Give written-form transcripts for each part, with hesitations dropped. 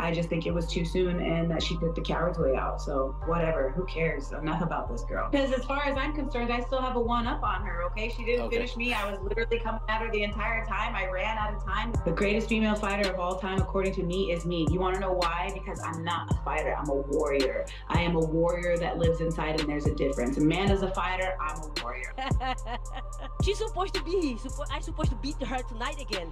I just think it was too soon and that she took the coward's way out. So whatever, who cares? Enough about this girl. Because as far as I'm concerned, I still have a one-up on her, okay? She didn't finish me. I was literally coming at her the entire time. I ran out of time. The greatest female fighter of all time, according to me, is me. You want to know why? Because I'm not a fighter. I'm a warrior. I am a warrior that lives inside, and there's a difference. Amanda's a fighter. I'm a warrior. She's supposed to be. I'm supposed to beat her tonight again.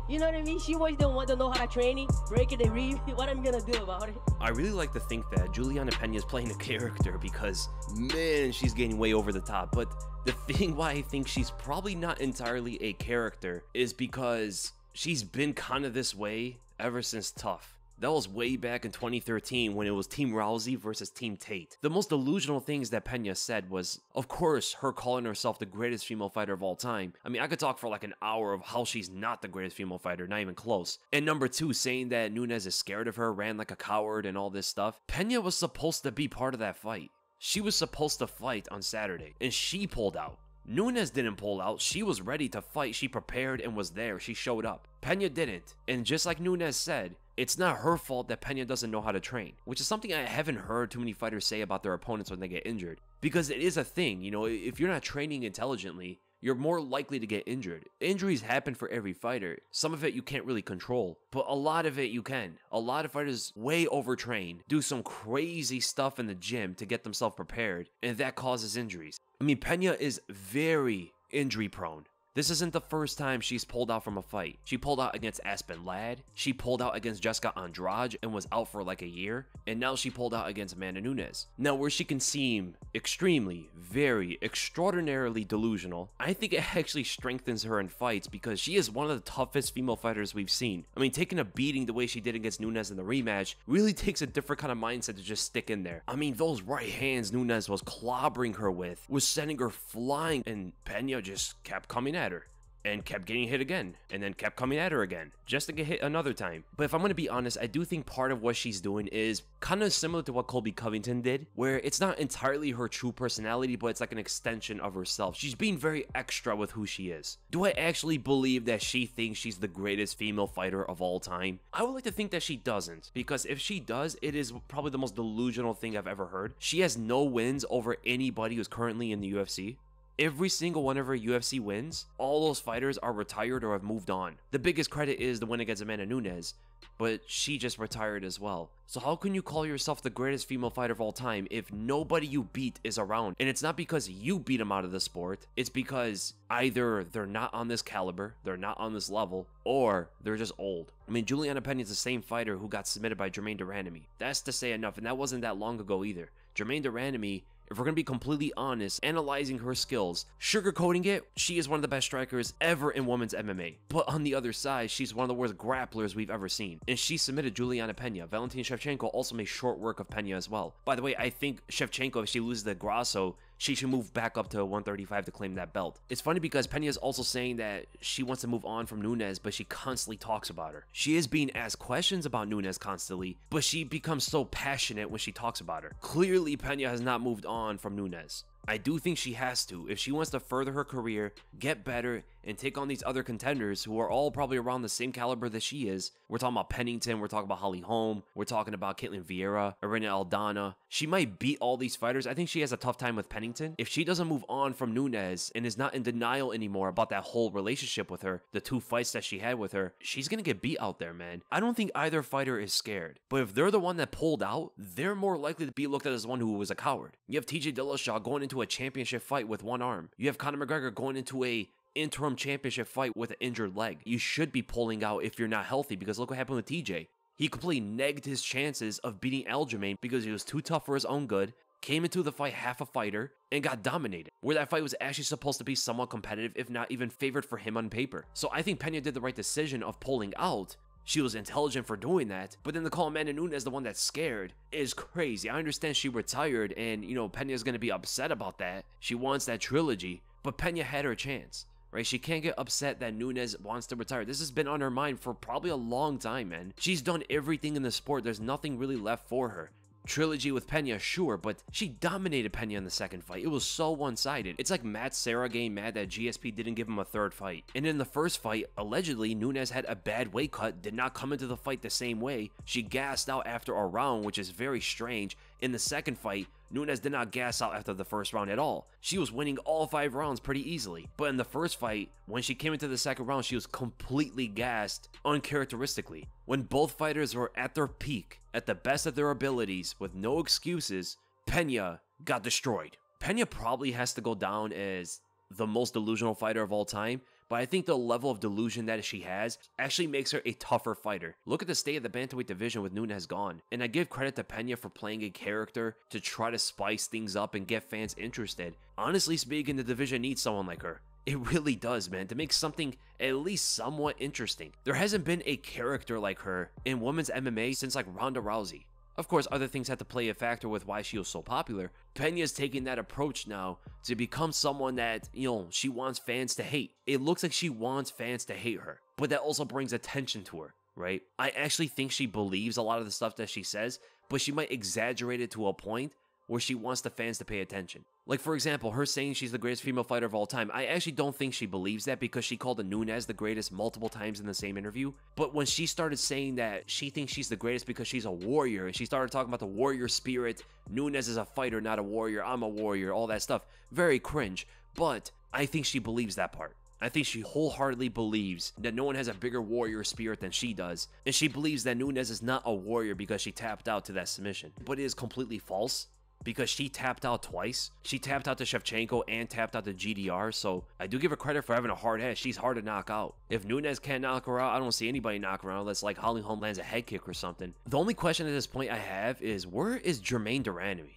You know what I mean? She always don't want to know how to train, break it and read. What I'm gonna do about it? I really like to think that Julianna Pena is playing a character because, man, she's getting way over the top. But the thing why I think she's probably not entirely a character is because she's been kind of this way ever since Tough. That was way back in 2013 when it was Team Rousey versus Team Tate. The most delusional things that Pena said was, of course, her calling herself the greatest female fighter of all time. I mean, I could talk for like an hour of how she's not the greatest female fighter, not even close. And number two, saying that Nunes is scared of her, ran like a coward and all this stuff. Pena was supposed to be part of that fight. She was supposed to fight on Saturday, and she pulled out. Nunes didn't pull out. She was ready to fight. She prepared and was there. She showed up. Pena didn't. And just like Nunes said, it's not her fault that Pena doesn't know how to train, which is something I haven't heard too many fighters say about their opponents when they get injured. Because it is a thing, you know, if you're not training intelligently, you're more likely to get injured. Injuries happen for every fighter. Some of it you can't really control, but a lot of it you can. A lot of fighters way overtrain, do some crazy stuff in the gym to get themselves prepared, and that causes injuries. I mean, Pena is very injury prone. This isn't the first time she's pulled out from a fight. She pulled out against Aspen Ladd, she pulled out against Jessica Andrade and was out for like a year, and now she pulled out against Amanda Nunes. Now, where she can seem extremely, very, extraordinarily delusional, I think it actually strengthens her in fights because she is one of the toughest female fighters we've seen. I mean, taking a beating the way she did against Nunes in the rematch really takes a different kind of mindset to just stick in there. I mean, those right hands Nunes was clobbering her with was sending her flying, and Pena just kept coming at her and kept getting hit again and then kept coming at her again just to get hit another time. But if I'm going to be honest, I do think part of what she's doing is kind of similar to what Colby Covington did, where it's not entirely her true personality, but it's like an extension of herself. She's being very extra with who she is. Do I actually believe that she thinks she's the greatest female fighter of all time? I would like to think that she doesn't, because if she does, it is probably the most delusional thing I've ever heard. She has no wins over anybody who's currently in the UFC. Every single one of her UFC wins, all those fighters are retired or have moved on. The biggest credit is the win against Amanda Nunes, but she just retired as well. So how can you call yourself the greatest female fighter of all time if nobody you beat is around? And it's not because you beat them out of the sport, it's because either they're not on this caliber, they're not on this level, or they're just old. I mean, Julianna Pena is the same fighter who got submitted by Jermaine Durandamy. That's to say enough, and that wasn't that long ago either. Jermaine Durandamy, if we're going to be completely honest, analyzing her skills, sugarcoating it, she is one of the best strikers ever in women's MMA. But on the other side, she's one of the worst grapplers we've ever seen. And she submitted Julianna Pena. Valentina Shevchenko also made short work of Pena as well. By the way, I think Shevchenko, if she loses to Grasso, she should move back up to 135 to claim that belt. It's funny because Pena is also saying that she wants to move on from Nunes, but she constantly talks about her. She is being asked questions about Nunes constantly, but she becomes so passionate when she talks about her. Clearly, Pena has not moved on from Nunes. I do think she has to if she wants to further her career, get better, and take on these other contenders who are all probably around the same caliber that she is. We're talking about Pennington, we're talking about Holly Holm, we're talking about Caitlin Vieira, Irina Aldana. She might beat all these fighters. I think she has a tough time with Pennington. If she doesn't move on from Nunes and is not in denial anymore about that whole relationship with her, the 2 fights that she had with her, she's gonna get beat out there, man. I don't think either fighter is scared, but if they're the one that pulled out, they're more likely to be looked at as one who was a coward. You have TJ Dillashaw going into a championship fight with one arm. You have Conor McGregor going into a interim championship fight with an injured leg. You should be pulling out if you're not healthy, because look what happened with TJ. He completely negged his chances of beating Aljamain because he was too tough for his own good, came into the fight half a fighter, and got dominated, where that fight was actually supposed to be somewhat competitive, if not even favored for him on paper. So I think Pena did the right decision of pulling out. She was intelligent for doing that, but then to call Amanda Nunes the one that's scared is crazy. I understand she retired, and, you know, Pena's going to be upset about that. She wants that trilogy, but Pena had her chance, right? She can't get upset that Nunes wants to retire. This has been on her mind for probably a long time, man. She's done everything in the sport. There's nothing really left for her. trilogy with Pena, sure, but she dominated Pena in the second fight. It was so one-sided. It's like Matt Serra getting mad that GSP didn't give him a third fight. And in the first fight, allegedly, Nunes had a bad weight cut, did not come into the fight the same way. She gassed out after a round, which is very strange. In the second fight, Nunes did not gas out after the first round at all. She was winning all 5 rounds pretty easily. But in the first fight, when she came into the second round, she was completely gassed uncharacteristically. When both fighters were at their peak, at the best of their abilities, with no excuses, Pena got destroyed. Pena probably has to go down as the most delusional fighter of all time, but I think the level of delusion that she has actually makes her a tougher fighter. Look at the state of the bantamweight division with Nunes gone, and I give credit to Pena for playing a character to try to spice things up and get fans interested. Honestly speaking, the division needs someone like her. It really does, man, to make something at least somewhat interesting. There hasn't been a character like her in women's MMA since like Ronda Rousey. Of course, other things had to play a factor with why she was so popular. Pena's taking that approach now to become someone that, she wants fans to hate. It looks like she wants fans to hate her, but that also brings attention to her, right? I actually think she believes a lot of the stuff that she says, but she might exaggerate it to a point where she wants the fans to pay attention. Like, for example, her saying she's the greatest female fighter of all time. I actually don't think she believes that because she called Nunes the greatest multiple times in the same interview. But when she started saying that she thinks she's the greatest because she's a warrior, and she started talking about the warrior spirit, Nunes is a fighter, not a warrior, I'm a warrior, all that stuff, very cringe. But I think she believes that part. I think she wholeheartedly believes that no one has a bigger warrior spirit than she does. And she believes that Nunes is not a warrior because she tapped out to that submission. But it is completely false, because she tapped out twice. She tapped out to Shevchenko and tapped out to GDR, so I do give her credit for having a hard head. She's hard to knock out. If Nunes can't knock her out, I don't see anybody knock her out unless like Holly Holm lands a head kick or something. The only question at this point I have is, where is Jermaine Durand?